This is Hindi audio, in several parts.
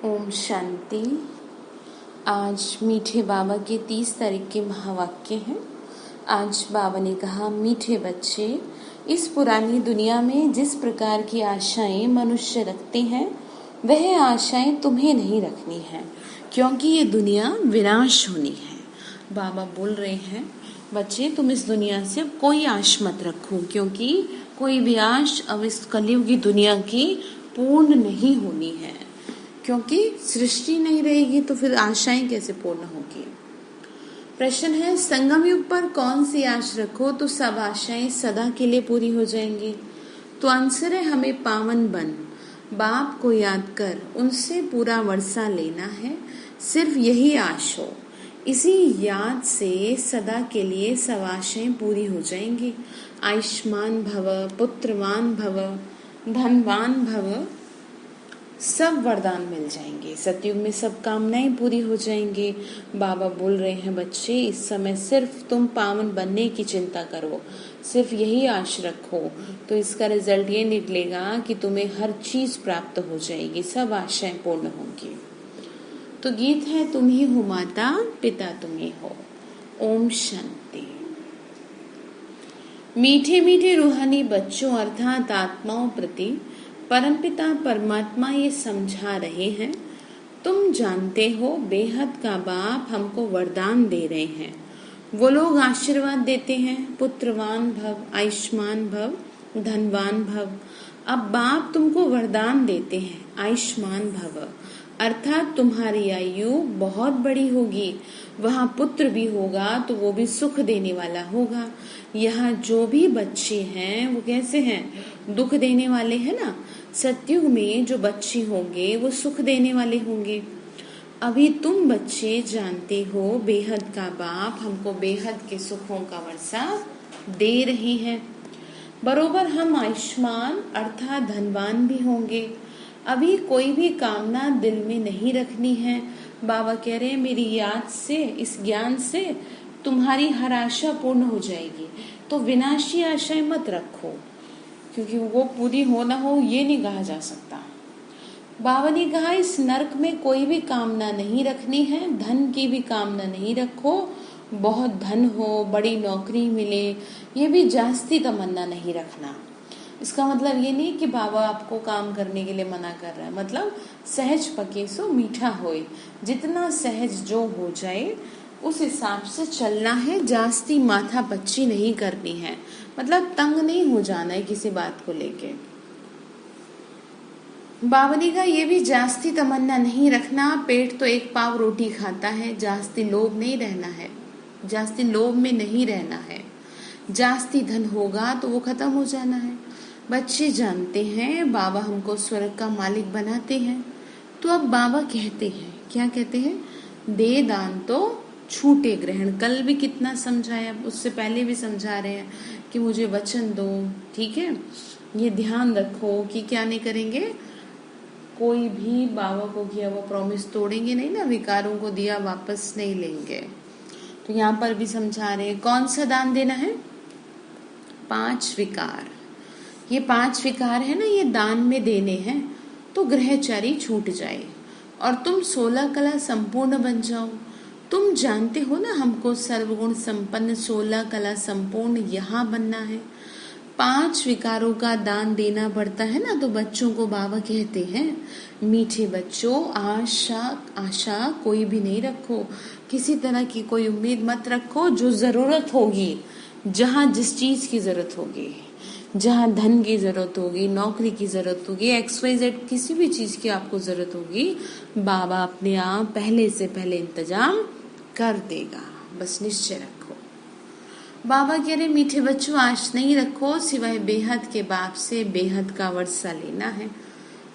ओम शांति। आज मीठे बाबा के 30 तारीख के महावाक्य हैं। आज बाबा ने कहा, मीठे बच्चे, इस पुरानी दुनिया में जिस प्रकार की आशाएं मनुष्य रखते हैं वह आशाएं तुम्हें नहीं रखनी है, क्योंकि ये दुनिया विनाश होनी है। बाबा बोल रहे हैं, बच्चे तुम इस दुनिया से कोई आश मत रखो, क्योंकि कोई भी आश अब इस कलयुग की दुनिया की पूर्ण नहीं होनी है। क्योंकि सृष्टि नहीं रहेगी तो फिर आशाएं कैसे पूर्ण होगी। प्रश्न है, संगम युग पर कौन सी आश रखो तो सब आशाएं सदा के लिए पूरी हो जाएंगी। तो आंसर है, हमें पावन बन बाप को याद कर उनसे पूरा वर्षा लेना है। सिर्फ यही आश हो, इसी याद से सदा के लिए सब आशाएं पूरी हो जाएंगी। आयुष्मान भव, पुत्रवान भव, धनवान भव, सब वरदान मिल जाएंगे। सतयुग में सब कामनाएं पूरी हो जाएंगे। बाबा बोल रहे हैं, बच्चे इस समय सिर्फ तुम पावन बनने की चिंता करो, सिर्फ यही आश रखो, तो इसका रिजल्ट ये निकलेगा कि तुम्हें हर चीज प्राप्त हो जाएगी, सब आशाएं पूर्ण होंगी। तो गीत है, तुम ही हो माता, पिता तुम ही हो। ओम शांति। मीठे मीठे रूहानी बच्चों अर्थात आत्माओं प्रति परमपिता परमात्मा ये समझा रहे हैं, तुम जानते हो बेहद का बाप हमको वरदान दे रहे हैं। वो लोग आशीर्वाद देते हैं, पुत्रवान भव, आयुष्मान भव, धनवान भव। अब बाप तुमको वरदान देते हैं, आयुष्मान भव, अर्थात तुम्हारी आयु बहुत बड़ी होगी। वहाँ पुत्र भी होगा तो वो भी सुख देने वाला होगा। यहाँ जो भी बच्चे हैं वो कैसे हैं, दुख देने वाले हैं ना। सतयुग में जो बच्चे होंगे वो सुख देने वाले होंगे। अभी तुम बच्चे जानते हो बेहद का बाप हमको बेहद के सुखों का वर्षा दे रही है। बरोबर हम आयुष्मान अर्थात धनवान भी होंगे। अभी कोई भी कामना दिल में नहीं रखनी है। बाबा कह रहे हैं, मेरी याद से, इस ज्ञान से तुम्हारी हर आशा पूर्ण हो जाएगी। तो विनाशी आशाएं मत रखो, क्योंकि वो पूरी हो ना हो ये नहीं कहा जा सकता। बाबा ने कहा, इस नरक में कोई भी कामना नहीं रखनी है, धन की भी कामना नहीं रखो। बहुत धन हो, बड़ी नौकरी मिले, ये भी जास्ती तमन्ना नहीं रखना। इसका मतलब ये नहीं कि बाबा आपको काम करने के लिए मना कर रहा है। मतलब सहज पके सो मीठा होए, जितना सहज जो हो जाए उस हिसाब से चलना है। जास्ती माथा पच्ची नहीं करनी है, मतलब तंग नहीं हो जाना है किसी बात को लेके। बावली का ये भी जास्ती तमन्ना नहीं रखना। पेट तो एक पाव रोटी खाता है, जास्ती लोभ नहीं रहना है, जास्ती लोभ में नहीं रहना है। जास्ती धन होगा तो वो खत्म हो जाना है। बच्चे जानते हैं बाबा हमको स्वर्ग का मालिक बनाते हैं। तो अब बाबा कहते हैं, क्या कहते हैं, दे दान तो छूटे ग्रहण। कल भी कितना समझाया, उससे पहले भी समझा रहे हैं कि मुझे वचन दो, ठीक है। ये ध्यान रखो कि क्या नहीं करेंगे, कोई भी बाबा को किया वो प्रॉमिस तोड़ेंगे नहीं ना, विकारों को दिया वापस नहीं लेंगे। तो यहाँ पर भी समझा रहे हैं, कौन सा दान देना है, 5 विकार। ये 5 विकार है ना, ये दान में देने हैं तो ग्रहचारी छूट जाए और तुम 16 कला संपूर्ण बन जाओ। तुम जानते हो ना हमको सर्वगुण संपन्न 16 कला संपूर्ण यहाँ बनना है। 5 विकारों का दान देना पड़ता है ना। तो बच्चों को बाबा कहते हैं, मीठे बच्चों, आशा कोई भी नहीं रखो, किसी तरह की कोई उम्मीद मत रखो। जो जरूरत होगी, जहाँ जिस चीज की जरूरत होगी, जहाँ धन की जरूरत होगी, नौकरी की जरूरत होगी, XYZ किसी भी चीज की आपको जरूरत होगी, बाबा अपने आप पहले से पहले इंतजाम कर देगा। बस निश्चय रखो। बाबा कह रहे, मीठे बच्चों, आश नहीं रखो सिवाय बेहद के बाप से बेहद का वर्षा लेना है।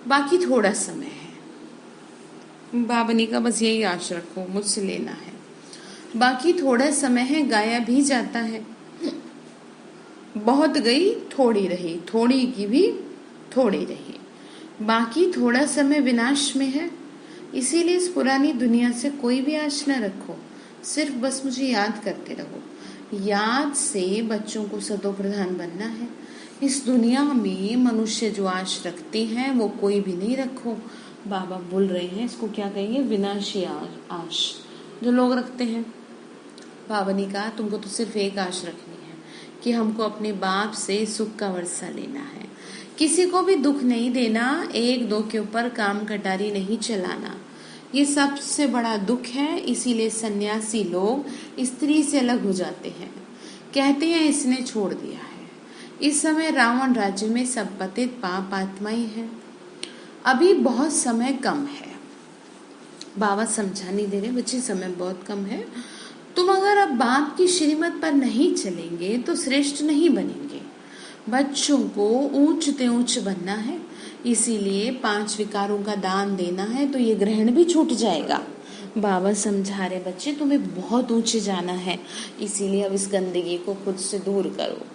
बाकी थोड़ा समय है। बाबा ने कहा, बस यही आश रखो, मुझसे लेना है। बाकी थोड़ा समय है, गाया भी जाता है। बहुत गई थोड़ी रही, थोड़ी की भी थोड़ी रही। बाकी थोड़ा समय विनाश में है। इसीलिए इस पुरानी दुनिया से कोई भी आश न रखो, सिर्फ बस मुझे याद करते रहो। याद से बच्चों को सतो प्रधान बनना है। इस दुनिया में मनुष्य जो आश रखते हैं वो कोई भी नहीं रखो। बाबा बोल रहे हैं, इसको क्या कहेंगे, विनाशी आश जो लोग रखते हैं। बाबा ने कहा तुमको तो सिर्फ एक आश रखनी है कि हमको अपने बाप से सुख का वर्षा लेना है, किसी को भी दुख नहीं देना, एक दो के ऊपर काम कटारी नहीं चलाना, ये सबसे बड़ा दुख है। इसीलिए सन्यासी लोग स्त्री से अलग हो जाते हैं, कहते हैं इसने छोड़ दिया है। इस समय रावण राज्य में सब पतित पाप आत्माएं हैं। अभी बहुत समय कम है, बाबा समझाने दे रहे बच्चे, समय बहुत कम है। तुम अगर अब बाप की श्रीमत पर नहीं चलेंगे तो श्रेष्ठ नहीं बनेंगे। बच्चों को ऊंचते ऊंच बनना है, इसीलिए 5 विकारों का दान देना है, तो ये ग्रहण भी छूट जाएगा। बाबा समझा रहे बच्चे तुम्हें बहुत ऊंचे जाना है, इसीलिए अब इस गंदगी को खुद से दूर करो।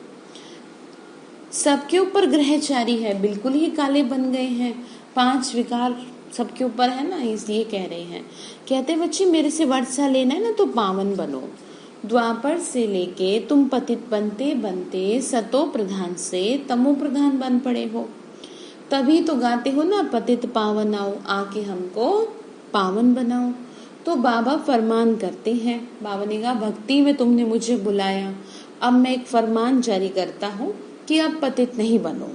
सबके ऊपर ग्रहचारी है, बिल्कुल ही काले बन गए हैं, 5 विकार सबके ऊपर है ना, इसलिए कह रहे हैं। कहते बच्चे मेरे से वर्षा लेना है ना तो पावन बनो। द्वापर से लेके तुम पतित बनते बनते सतो प्रधान से तमो प्रधान बन पड़े हो, तभी तो गाते हो ना पतित पावन आओ, आके हमको पावन बनाओ। तो बाबा फरमान करते हैं, बाबा ने कहा भक्ति में तुमने मुझे बुलाया, अब मैं एक फरमान जारी करता हूँ कि अब पतित नहीं बनो,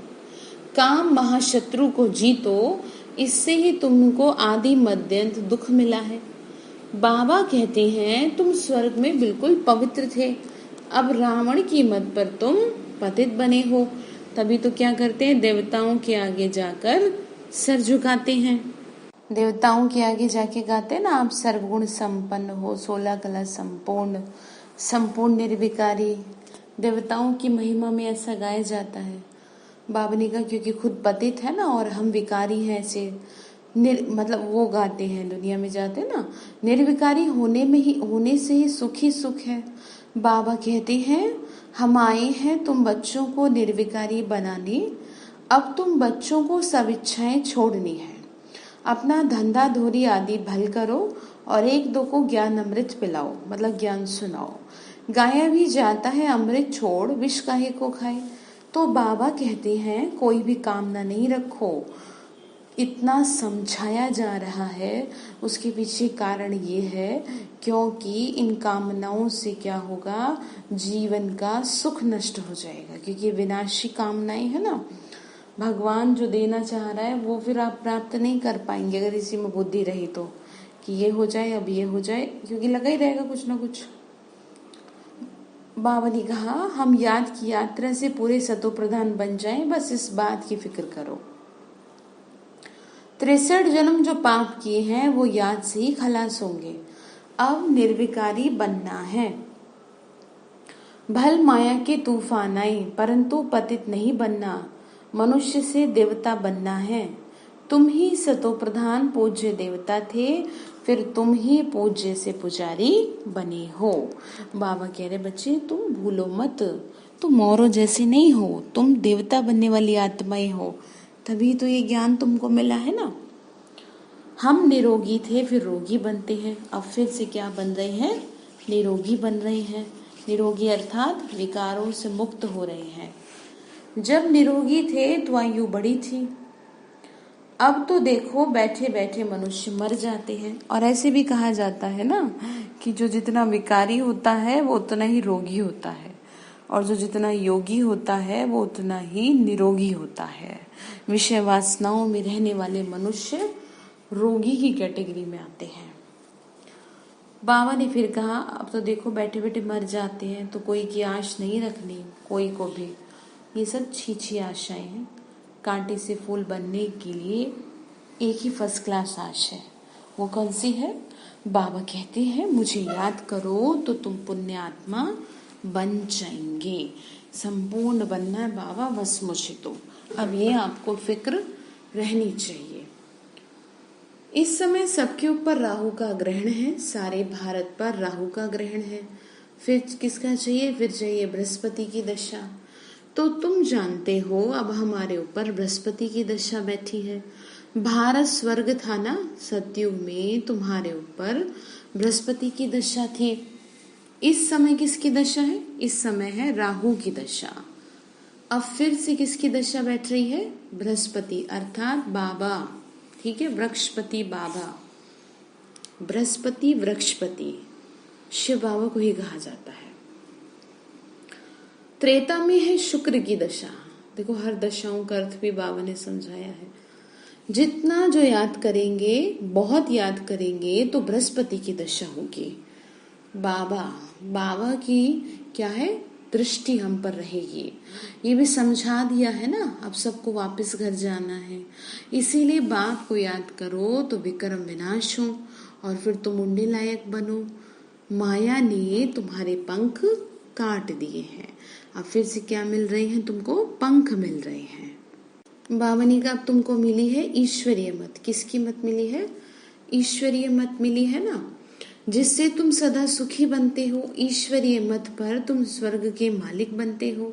काम महाशत्रु को जीतो, इससे ही तुमको आदि मध्यंत दुख मिला है। बाबा कहते हैं तुम स्वर्ग में बिल्कुल पवित्र थे, अब रावण की मत पर तुम पतित बने हो, तभी तो क्या करते हैं, देवताओं के आगे जाकर सर झुकाते हैं। देवताओं के आगे जाके गाते हैं ना, आप सर्वगुण संपन्न हो, 16 कला संपूर्ण, संपूर्ण निर्विकारी। देवताओं की महिमा में ऐसा गाया जाता है। बाबा ने कहा क्योंकि खुद पतित है ना और हम विकारी हैं, ऐसे मतलब वो गाते हैं, दुनिया में जाते हैं ना, निर्विकारी होने से ही सुख है। बाबा कहते हैं हम आए हैं तुम बच्चों को निर्विकारी बनाने, अब तुम बच्चों को सब इच्छाएं छोड़नी है, अपना धंधा धोरी आदि भल करो और एक दो को ज्ञान अमृत पिलाओ, मतलब ज्ञान सुनाओ। गाया भी जाता है अमृत छोड़ विष काहे को खाए। तो बाबा कहते हैं कोई भी कामना नहीं रखो, इतना समझाया जा रहा है, उसके पीछे कारण ये है क्योंकि इन कामनाओं से क्या होगा, जीवन का सुख नष्ट हो जाएगा, क्योंकि विनाशी कामनाएं है ना, भगवान जो देना चाह रहा है वो फिर आप प्राप्त नहीं कर पाएंगे अगर इसी में बुद्धि रही तो, कि ये हो जाए अब ये हो जाए, क्योंकि लगा ही रहेगा कुछ ना कुछ। बाबा ने कहा हम याद की यात्रा से पूरे सतो प्रधान बन जाएं, बस इस बात की फिक्र करो। 63 जन्म जो पाप किए हैं वो याद से ही खलास होंगे, अब निर्विकारी बनना है। भल माया के तूफान आए परंतु पतित नहीं बनना, मनुष्य से देवता बनना है। तुम ही सतो प्रधान पूज्य देवता थे, फिर तुम ही पूज्य से पुजारी बने हो। बाबा कह रहे बच्चे तुम भूलो मत, तुम औरों जैसे नहीं हो, तुम देवता बनने वाली आत्माएं हो, तभी तो ये ज्ञान तुमको मिला है ना। हम निरोगी थे फिर रोगी बनते हैं, अब फिर से क्या बन रहे हैं, निरोगी बन रहे हैं। निरोगी अर्थात विकारों से मुक्त हो रहे हैं। जब निरोगी थे तो आयु बड़ी थी, अब तो देखो बैठे बैठे मनुष्य मर जाते हैं। और ऐसे भी कहा जाता है ना कि जो जितना विकारी होता है वो उतना ही रोगी होता है, और जो जितना योगी होता है वो उतना ही निरोगी होता है। विषय वासनाओं में रहने वाले मनुष्य रोगी की कैटेगरी में आते हैं। बाबा ने फिर कहा अब तो देखो बैठे बैठे मर जाते हैं, तो कोई की आश नहीं रखनी कोई को भी, ये सब छी आशाएं हैं। कांटे से फूल बनने के लिए एक ही फर्स्ट क्लास आश है, वो कौन सी है, बाबा कहते हैं मुझे याद करो तो तुम पुण्य आत्मा बन जाएंगे। संपूर्ण बनना है बाबा बस मुझे तो, अब ये आपको फिक्र रहनी चाहिए। इस समय सबके ऊपर राहु का ग्रहण है, सारे भारत पर राहु का ग्रहण है। फिर किसका चाहिए, फिर चाहिए बृहस्पति की दशा। तो तुम जानते हो अब हमारे ऊपर बृहस्पति की दशा बैठी है। भारत स्वर्ग था ना, सतयुग में तुम्हारे ऊपर बृहस्पति की दशा थी। इस समय किसकी दशा है, इस समय है राहु की दशा। अब फिर से किसकी दशा बैठ रही है, बृहस्पति अर्थात बाबा, ठीक है। वृक्षपति बाबा, बृहस्पति वृक्षपति, शिव बाबा को ही कहा जाता है। त्रेता में है शुक्र की दशा। देखो हर दशाओं का अर्थ भी बाबा ने समझाया है। जितना जो याद करेंगे, बहुत याद करेंगे तो बृहस्पति की दशा होगी। बाबा की क्या है, दृष्टि हम पर रहेगी। ये भी समझा दिया है ना, अब सबको वापस घर जाना है, इसीलिए बाप को याद करो तो विक्रम विनाश हो और फिर तुम उड़ने लायक बनो। माया ने तुम्हारे पंख काट दिए हैं, अब फिर से क्या मिल रहे हैं तुमको, पंख मिल रहे हैं। बाबा ने कहा अब तुमको मिली है ईश्वरीय मत। किसकी मत मिली है, ईश्वरीय मत मिली है ना, जिससे तुम सदा सुखी बनते हो। ईश्वरीय मत पर तुम स्वर्ग के मालिक बनते हो,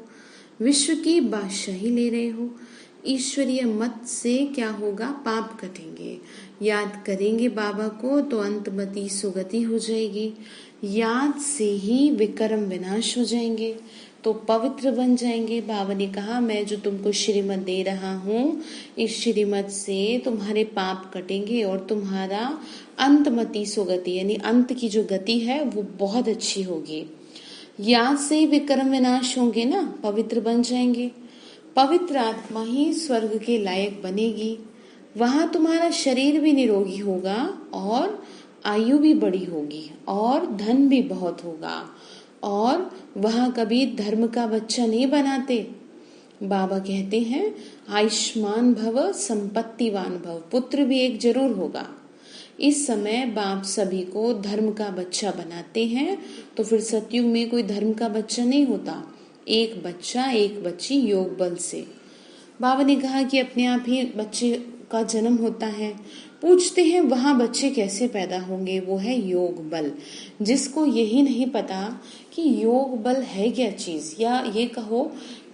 विश्व की बादशाही ले रहे हो। ईश्वरीय मत से क्या होगा, पाप कटेंगे। याद करेंगे बाबा को तो अंतमति सुगति हो जाएगी। याद से ही विक्रम विनाश हो जाएंगे तो पवित्र बन जाएंगे। बाबा ने कहा मैं जो तुमको श्रीमत दे रहा हूँ, इस श्रीमत से तुम्हारे पाप कटेंगे और तुम्हारा अंतमति सुगति यानी अंत की जो गति है वो बहुत अच्छी होगी। याद से ही विक्रम विनाश होंगे ना, पवित्र बन जाएंगे। पवित्र आत्मा ही स्वर्ग के लायक बनेगी। वहां तुम्हारा शरीर भी निरोगी होगा और आयु भी बड़ी होगी और धन भी बहुत होगा। और वहां कभी धर्म का बच्चा नहीं बनाते। बाबा कहते हैं आयुष्मान भव संपत्तिवान भव, पुत्र भी एक जरूर होगा। इस समय बाप सभी को धर्म का बच्चा बनाते हैं, तो फिर सतयुग में कोई धर्म का बच्चा नहीं होता, एक बच्चा एक बच्ची योग बल से। बाबा ने कहा कि अपने आप ही बच्चे का जन्म होता है। पूछते हैं वहां बच्चे कैसे पैदा होंगे, वो है योग बल। जिसको यही नहीं पता कि योग बल है क्या चीज, या ये कहो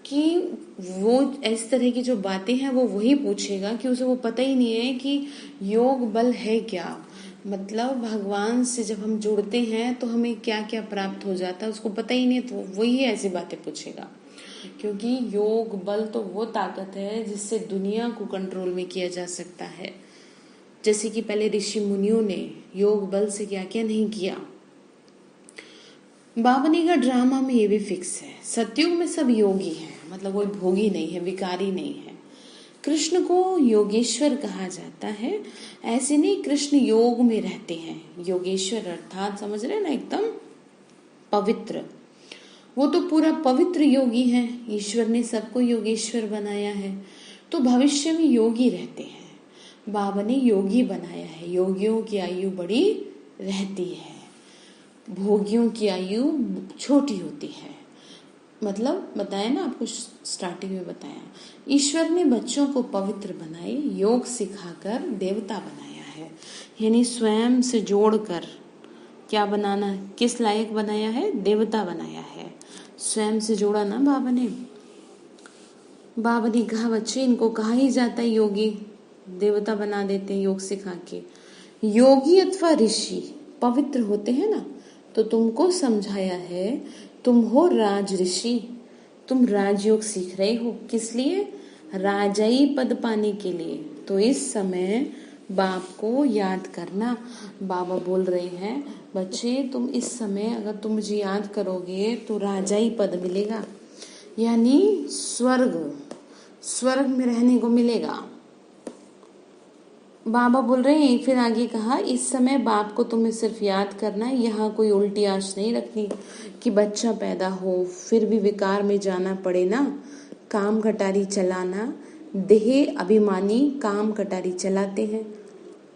कि वो इस तरह की जो बातें हैं वो वही पूछेगा कि उसे वो पता ही नहीं है कि योग बल है क्या। मतलब भगवान से जब हम जुड़ते हैं तो हमें क्या क्या प्राप्त हो जाता है उसको पता ही नहीं, तो वही ऐसी बातें पूछेगा। क्योंकि योग बल तो वो ताकत है जिससे दुनिया को कंट्रोल में किया जा सकता है। जैसे कि पहले ऋषि मुनियों ने योग बल से क्या क्या नहीं किया। बाबा ने का ड्रामा में ये भी फिक्स है, सतयुग में सब योगी हैं, मतलब कोई भोगी नहीं है, विकारी नहीं है। कृष्ण को योगेश्वर कहा जाता है। ऐसे नहीं, कृष्ण योग में रहते हैं। योगेश्वर अर्थात समझ रहे ना, एकदम पवित्र। वो तो पूरा पवित्र योगी है। ईश्वर ने सबको योगेश्वर बनाया है, तो भविष्य में योगी रहते हैं। बाबा ने योगी बनाया है। योगियों की आयु बड़ी रहती है, भोगियों की आयु छोटी होती है। मतलब बताया ना आपको, स्टार्टिंग में बताया, ईश्वर ने बच्चों को पवित्र बनाए, योग सिखाकर देवता बनाया है। यानी स्वयं से जोड़कर क्या बनाना, किस लायक बनाया है, देवता बनाया है। स्वयं से जोड़ा ना बाबा ने। बाबा ने कहा बच्चे इनको कहा ही जाता है योगी, देवता बना देते हैं योग सिखा के। योगी अथवा ऋषि पवित्र होते हैं ना, तो तुमको समझाया है तुम हो राज ऋषि, तुम राजयोग सीख रहे हो। किस लिए, राजाई पद पाने के लिए। तो इस समय बाप को याद करना। बाबा बोल रहे हैं बच्चे तुम इस समय अगर तुम मुझे याद करोगे तो राजाई पद मिलेगा, यानी स्वर्ग में रहने को मिलेगा। बाबा बोल रहे हैं फिर आगे कहा इस समय बाप को तुम्हें सिर्फ याद करना है, यहाँ कोई उल्टी आश नहीं रखनी कि बच्चा पैदा हो फिर भी विकार में जाना पड़े ना। काम कटारी चलाना, देह अभिमानी काम कटारी चलाते हैं।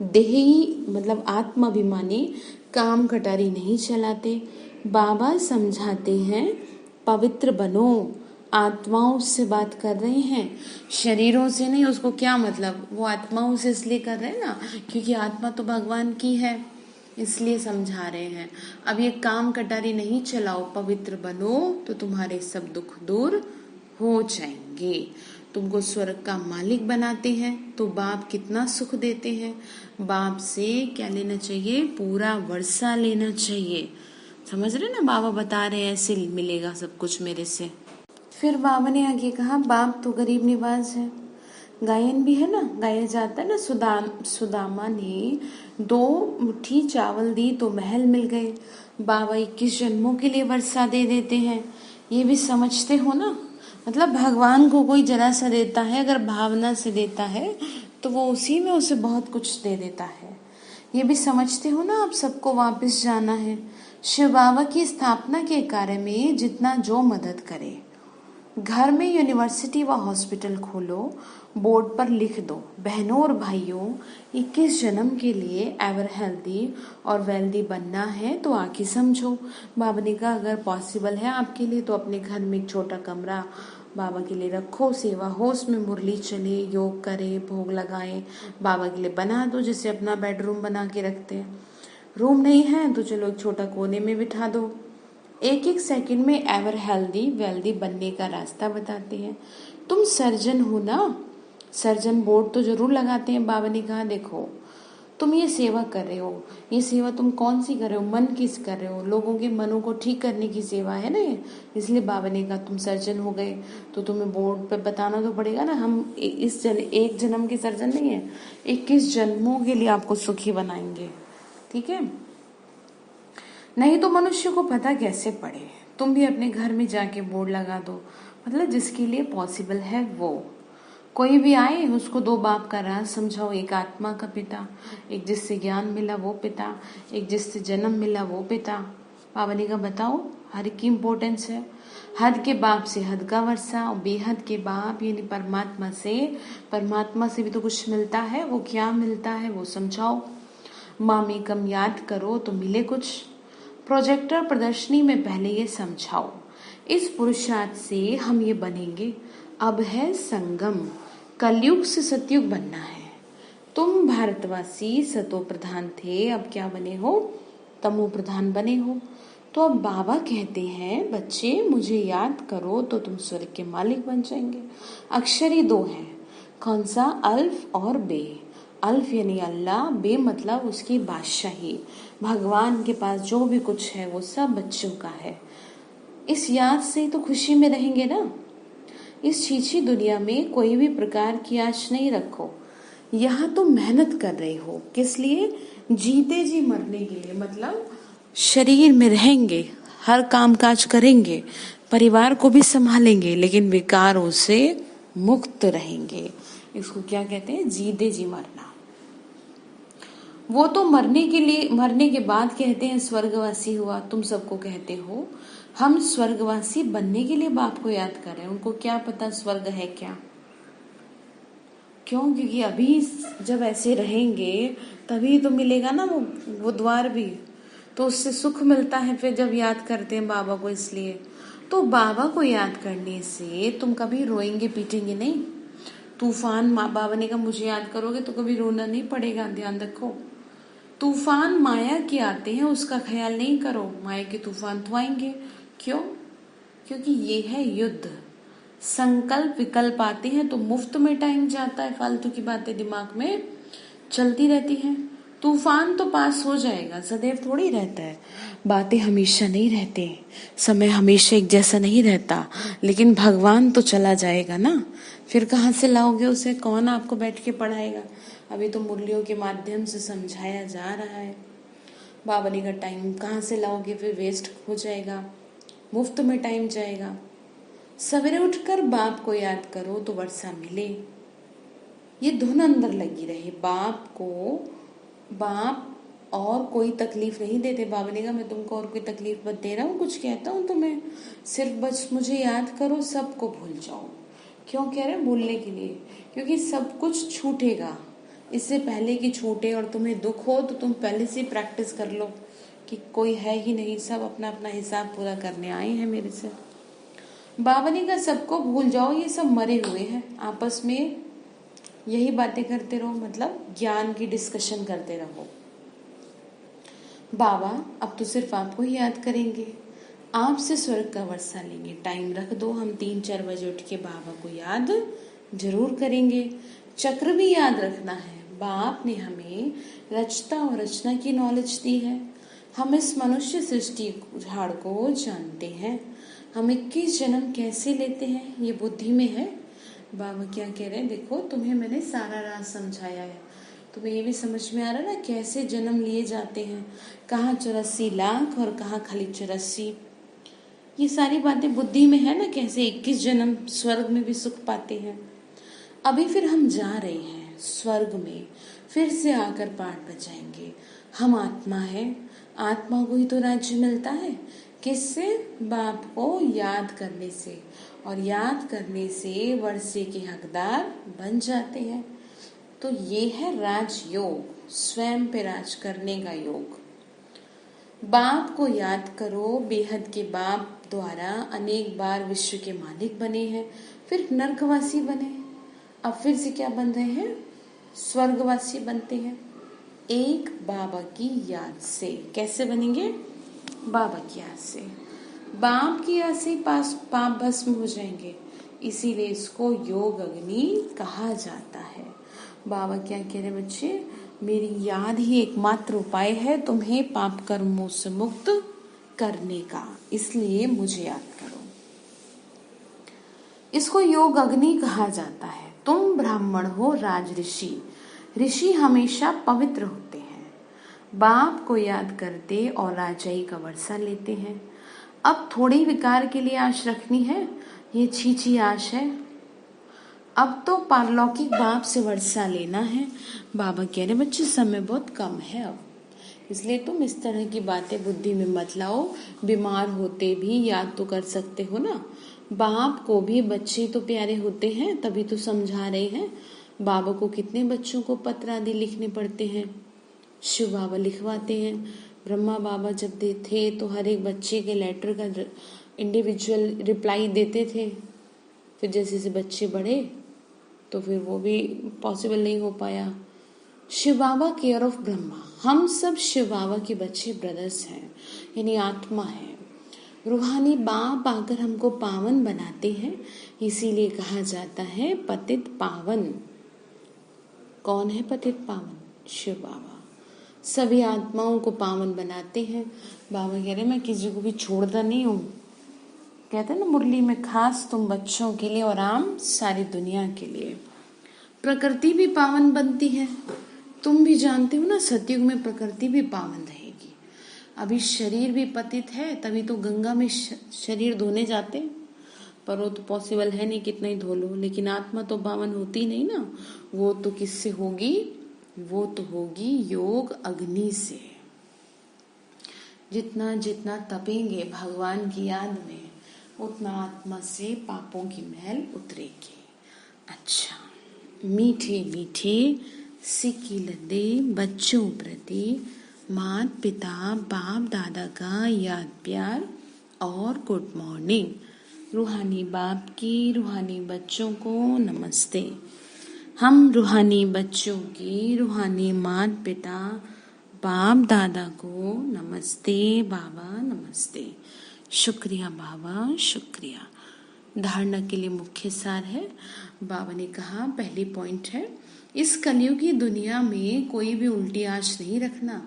देही मतलब आत्माभिमानी काम कटारी नहीं चलाते। बाबा समझाते हैं पवित्र बनो। आत्माओं से बात कर रहे हैं, शरीरों से नहीं। उसको क्या मतलब, वो आत्माओं से इसलिए कर रहे हैं ना क्योंकि आत्मा तो भगवान की है, इसलिए समझा रहे हैं। अब ये काम कटारी नहीं चलाओ, पवित्र बनो तो तुम्हारे सब दुख दूर हो जाएंगे। तुमको स्वर्ग का मालिक बनाते हैं तो बाप कितना सुख देते हैं। बाप से क्या लेना चाहिए, पूरा वर्षा लेना चाहिए। समझ रहे ना, बाबा बता रहे हैं ऐसे मिलेगा सब कुछ मेरे से। फिर बाबा ने आगे कहा बाप तो गरीब निवाज है, गायन भी है ना, गाया जाता है ना, सुदामा ने 2 मुट्ठी चावल दी तो महल मिल गए। बाबा 21 जन्मों के लिए वर्षा दे देते हैं। ये भी समझते हो ना, मतलब भगवान को कोई जरा सा देता है, अगर भावना से देता है तो वो उसी में उसे बहुत कुछ दे देता है। ये भी समझते हो ना, आप सबको वापस जाना है। शिव बाबा की स्थापना के कार्य में जितना जो मदद करे। घर में यूनिवर्सिटी व हॉस्पिटल खोलो, बोर्ड पर लिख दो, बहनों और भाइयों 21 जन्म के लिए एवर हेल्दी और वेल्दी बनना है तो आके समझो। बाबा ने कहा अगर पॉसिबल है आपके लिए तो अपने घर में एक छोटा कमरा बाबा के लिए रखो, सेवा हो, उसमें मुरली चले, योग करे, भोग लगाए, बाबा के लिए बना दो, जैसे अपना बेडरूम बना के रखते हैं। रूम नहीं है तो चलो एक छोटा कोने में बिठा दो। एक एक सेकंड में एवर हेल्दी वेल्दी बनने का रास्ता बताते हैं। तुम सर्जन हो ना, सर्जन बोर्ड तो जरूर लगाते हैं। बाबा ने कहा देखो तुम ये सेवा कर रहे हो, ये सेवा तुम कौन सी कर रहे हो, मन किस कर रहे हो, लोगों के मनों को ठीक करने की सेवा है ना ये। इसलिए बाबा ने कहा तुम सर्जन हो गए तो तुम्हें बोर्ड पे बताना तो पड़ेगा ना, हम एक जन्म के सर्जन नहीं है, 21 जन्मों के लिए आपको सुखी बनाएंगे, ठीक है। नहीं तो मनुष्य को पता कैसे पड़े। तुम भी अपने घर में जाके बोर्ड लगा दो, मतलब जिसके लिए पॉसिबल है वो। कोई भी आए उसको 2 बाप का राज समझाओ, एक आत्मा का पिता, एक जिससे ज्ञान मिला वो पिता, एक जिससे जन्म मिला वो पिता। बाबा ने कहा बताओ हद की इम्पोर्टेंस है। हद के बाप से हद का वर्षा, और बेहद के बाप यानी परमात्मा से भी तो कुछ मिलता है, वो क्या मिलता है वो समझाओ। मामी कम याद करो तो मिले कुछ। प्रोजेक्टर प्रदर्शनी में पहले ये समझाओ, इस पुरुषार्थ से हम ये बनेंगे। अब है संगम, कलयुग से सतयुग बनना है। तुम भारतवासी सतो प्रधान थे, अब क्या बने हो, तमो प्रधान बने हो। तो अब बाबा कहते हैं बच्चे मुझे याद करो तो तुम स्वर्ग के मालिक बन जाएंगे। अक्षर ही 2 हैं, कौन सा, अल्फ और बे। अल्फ यानी अल्लाह, बे मतलब उसकी बादशाही। भगवान के पास जो भी कुछ है वो सब बच्चों का है। इस याद से तो खुशी में रहेंगे ना। इस छीछी दुनिया में कोई भी प्रकार की आश नहीं रखो। यहाँ तुम मेहनत कर रहे हो किस लिए, जीते जी मरने के लिए, मतलब शरीर में रहेंगे, हर काम काज करेंगे, परिवार को भी संभालेंगे, लेकिन विकारों से मुक्त रहेंगे। इसको क्या कहते हैं, जीते जी मरना। वो तो मरने के बाद कहते हैं स्वर्गवासी हुआ, तुम सबको कहते हो। हम स्वर्गवासी बनने के लिए बाप को याद कर रहे हैं, उनको क्या पता स्वर्ग है क्या। क्यों, क्योंकि अभी जब ऐसे रहेंगे तभी तो मिलेगा ना वो द्वार भी, तो उससे सुख मिलता है फिर जब याद करते हैं बाबा को। इसलिए तो बाबा को याद करने से तुम कभी रोएंगे पीटेंगे नहीं। तूफान, बाबा ने कहा मुझे याद करोगे तो कभी रोना नहीं पड़ेगा, ध्यान रखो। तूफान माया के आते हैं, उसका ख्याल नहीं करो, माया के तूफान तो आएंगे। क्यों, क्योंकि ये है युद्ध। संकल्प विकल्प आते हैं तो मुफ्त में टाइम जाता है, फालतू की बातें दिमाग में चलती रहती हैं। तूफान तो पास हो जाएगा, सदैव थोड़ी रहता है, बातें हमेशा नहीं रहते, समय हमेशा एक जैसा नहीं रहता, लेकिन भगवान तो चला जाएगा ना, फिर कहाँ से लाओगे उसे, कौन आपको बैठ के पढ़ाएगा। अभी तो मुरलियों के माध्यम से समझाया जा रहा है। बाबा ने का टाइम कहाँ से लाओगे, फिर वेस्ट हो जाएगा, मुफ्त में टाइम जाएगा। सवेरे उठकर बाप को याद करो तो वर्षा मिले। ये धुन अंदर लगी रहे, बाप और कोई तकलीफ नहीं देते। बाबा ने कहा मैं तुमको और कोई तकलीफ मत दे रहा हूँ, कुछ कहता हूँ तुम्हें, सिर्फ बस मुझे याद करो, सबको भूल जाओ। क्यों कह रहे हैं भूलने के लिए, क्योंकि सब कुछ छूटेगा। इससे पहले कि छूटे और तुम्हें दुख हो तो तुम पहले से प्रैक्टिस कर लो कि कोई है ही नहीं, सब अपना अपना हिसाब पूरा करने आए हैं मेरे से। बाबा ने कहा सबको भूल जाओ, ये सब मरे हुए हैं, आपस में यही बातें करते रहो, मतलब ज्ञान की डिस्कशन करते रहो। बाबा अब तो सिर्फ आपको ही याद करेंगे, आपसे स्वर्ग का वर्षा लेंगे। टाइम रख दो, हम 3-4 बजे उठ के बाबा को याद जरूर करेंगे। चक्र भी याद रखना है, बाप ने हमें रचता और रचना की नॉलेज दी है। हम इस मनुष्य सृष्टि झाड़ को जानते हैं। हम 21 जन्म कैसे लेते हैं ये बुद्धि में है, बाबा क्या कह रहे हैं, देखो तुम्हें मैंने सारा राज समझाया है, तुम्हें ये भी समझ में आ रहा है ना कैसे जन्म लिए जाते हैं, कहाँ 84 लाख और कहाँ खाली 84। ये सारी बातें बुद्धि में है ना, कैसे 21 जन्म स्वर्ग में भी सुख पाते हैं। अभी फिर हम जा रहे हैं स्वर्ग में, फिर से आकर पाठ बजाएंगे। हम आत्मा है, आत्मा को ही तो राज्य मिलता है। किससे? बाप को याद करने से, और याद करने से वर्षे के हकदार बन जाते हैं। तो ये है राजयोग, स्वयं पे राज करने का योग। बाप को याद करो, बेहद के बाप द्वारा अनेक बार विश्व के मालिक बने हैं, फिर नरकवासी बने, अब फिर से क्या बन रहे हैं? स्वर्गवासी बनते हैं एक बाबा की याद से। कैसे बनेंगे? बाबा की याद से। बाप की याद से पाप भस्म हो जाएंगे, इसीलिए इसको योग अग्नि कहा जाता है। बाबा क्या कह रहे बच्चे, मेरी याद ही एकमात्र उपाय है तुम्हें पाप कर्मों से मुक्त करने का, इसलिए मुझे याद करो। इसको योग अग्नि कहा जाता है। तुम ब्राह्मण हो, राज ऋषि। ऋषि हमेशा पवित्र होते हैं, बाप को याद करते और राजाई का वर्षा लेते हैं। अब थोड़ी विकार के लिए आश रखनी है, ये छीछी आश है। अब तो पारलौकिक बाप से वर्षा लेना है। बाबा कह रहे बच्चे समय बहुत कम है अब, इसलिए तुम इस तरह की बातें बुद्धि में मत लाओ। बीमार होते भी याद तो कर सकते हो ना। बाप को भी बच्चे तो प्यारे होते हैं, तभी तो समझा रहे हैं। बाबा को कितने बच्चों को पत्र आदि लिखने पड़ते हैं, शिव बाबा लिखवाते हैं। ब्रह्मा बाबा जब थे तो हर एक बच्चे के लेटर का इंडिविजुअल रिप्लाई देते थे। फिर जैसे जैसे बच्चे बढ़े तो फिर वो भी पॉसिबल नहीं हो पाया। शिव बाबा केयर ऑफ ब्रह्मा, हम सब शिव बाबा के बच्चे ब्रदर्स हैं, यानी आत्मा है। रूहानी बाप आकर हमको पावन बनाते हैं, इसीलिए कहा जाता है पतित पावन। कौन है पतित पावन? शिव बाबा सभी आत्माओं को पावन बनाते हैं। बाबा कह रहे मैं किसी को भी छोड़ता नहीं हूँ। कहते हैं ना मुरली में, खास तुम बच्चों के लिए और आम सारी दुनिया के लिए। प्रकृति भी पावन बनती है, तुम भी जानते हो ना, सतयुग में प्रकृति भी पावन रहेगी। अभी शरीर भी पतित है, तभी तो गंगा में शरीर धोने जाते, पर वो तो पॉसिबल है नहीं, कितना ही धो लो। लेकिन आत्मा तो पावन होती नहीं ना, वो तो किससे होगी? वो तो होगी योग अग्नि से। जितना जितना तपेंगे भगवान की याद में, उतना आत्मा से पापों की मैल उतरेगी। अच्छा, मीठे मीठे सिक्की लदे बच्चों प्रति माता पिता बाप दादा का याद प्यार और गुड मॉर्निंग। रूहानी बाप की रूहानी बच्चों को नमस्ते। हम रूहानी बच्चों की रूहानी माता पिता बाप दादा को नमस्ते बाबा, नमस्ते। शुक्रिया बाबा, शुक्रिया। धारणा के लिए मुख्य सार है। बाबा ने कहा, पहली पॉइंट है, इस कलयुग की दुनिया में कोई भी उल्टी आश नहीं रखना।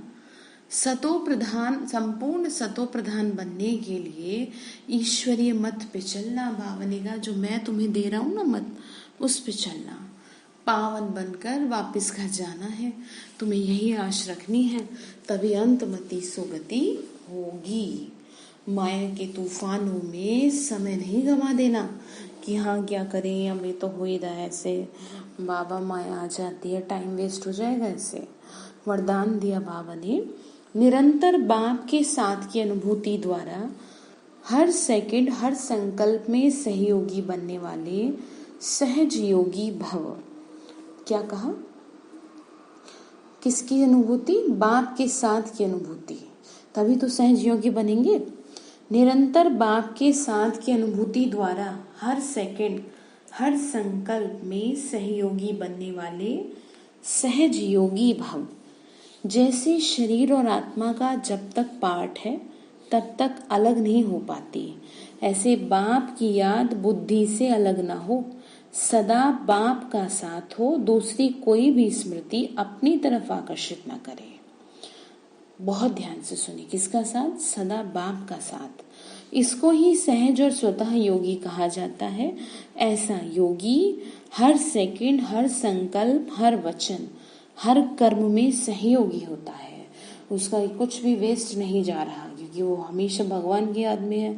सतो प्रधान, संपूर्ण सतो प्रधान बनने के लिए ईश्वरीय मत पे चलना। बाबा ने कहा जो मैं तुम्हें दे रहा हूँ ना मत, उस पे चलना। पावन बनकर वापस घर जाना है, तुम्हें यही आश रखनी है, तभी अंतमति सुगति होगी। माया के तूफानों में समय नहीं गवा देना कि हाँ क्या करें, अभी तो हो ही रहा है ऐसे, बाबा माया आ जाती है, टाइम वेस्ट हो जाएगा ऐसे। वरदान दिया बाबा ने, निरंतर बाप के साथ की अनुभूति द्वारा हर सेकंड हर संकल्प में सहयोगी बनने वाले सहज योगी भव। क्या कहा? किसकी अनुभूति? बाप के साथ की अनुभूति, तभी तो सहज योगी बनेंगे। निरंतर बाप के साथ की अनुभूति द्वारा हर सेकंड हर संकल्प में सहयोगी बनने वाले सहज योगी भव। जैसे शरीर और आत्मा का जब तक पार्ट है तब तक अलग नहीं हो पाती, ऐसे बाप की याद बुद्धि से अलग ना हो, सदा बाप का साथ हो, दूसरी कोई भी स्मृति अपनी तरफ आकर्षित ना करे। बहुत ध्यान से सुनिए, किसका साथ? सदा बाप का साथ। इसको ही सहज और स्वतः योगी कहा जाता है। ऐसा योगी हर सेकंड, हर संकल्प, हर वचन, हर कर्म में सहयोगी होता है। उसका कुछ भी वेस्ट नहीं जा रहा, क्योंकि वो हमेशा भगवान की याद में है,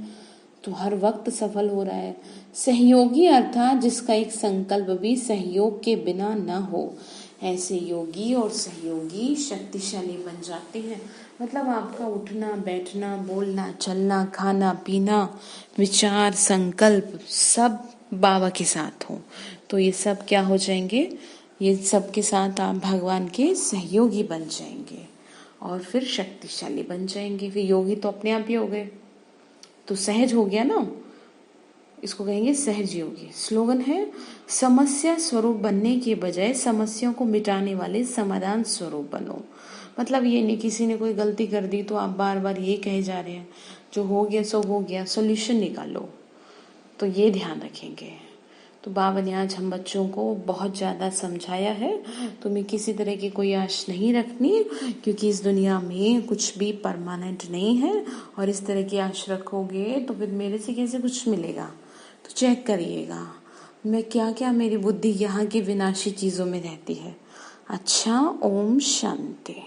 तो हर वक्त सफल हो रहा है। सहयोगी अर्थात जिसका एक संकल्प भी सहयोग के बिना न हो, ऐसे योगी और सहयोगी शक्तिशाली बन जाते हैं। मतलब आपका उठना बैठना, बोलना चलना, खाना पीना, विचार, संकल्प सब बाबा के साथ हो, तो ये सब क्या हो जाएंगे, ये सब के साथ आप भगवान के सहयोगी बन जाएंगे और फिर शक्तिशाली बन जाएंगे। फिर योगी तो अपने आप ही हो गए, तो सहज हो गया ना, इसको कहेंगे सहज योगी। स्लोगन है, समस्या स्वरूप बनने के बजाय समस्याओं को मिटाने वाले समाधान स्वरूप बनो। मतलब ये नहीं किसी ने कोई गलती कर दी तो आप बार बार ये कहे जा रहे हैं, जो हो गया सो हो गया, सॉल्यूशन निकालो, तो ये ध्यान रखेंगे। तो बाबा ने आज हम बच्चों को बहुत ज़्यादा समझाया है, तुम्हें किसी तरह की कोई आश नहीं रखनी, क्योंकि इस दुनिया में कुछ भी परमानेंट नहीं है, और इस तरह की आश रखोगे तो फिर मेरे से कैसे कुछ मिलेगा। तो चेक करिएगा मैं क्या क्या, मेरी बुद्धि यहाँ की विनाशी चीज़ों में रहती है। अच्छा, ओम शांति।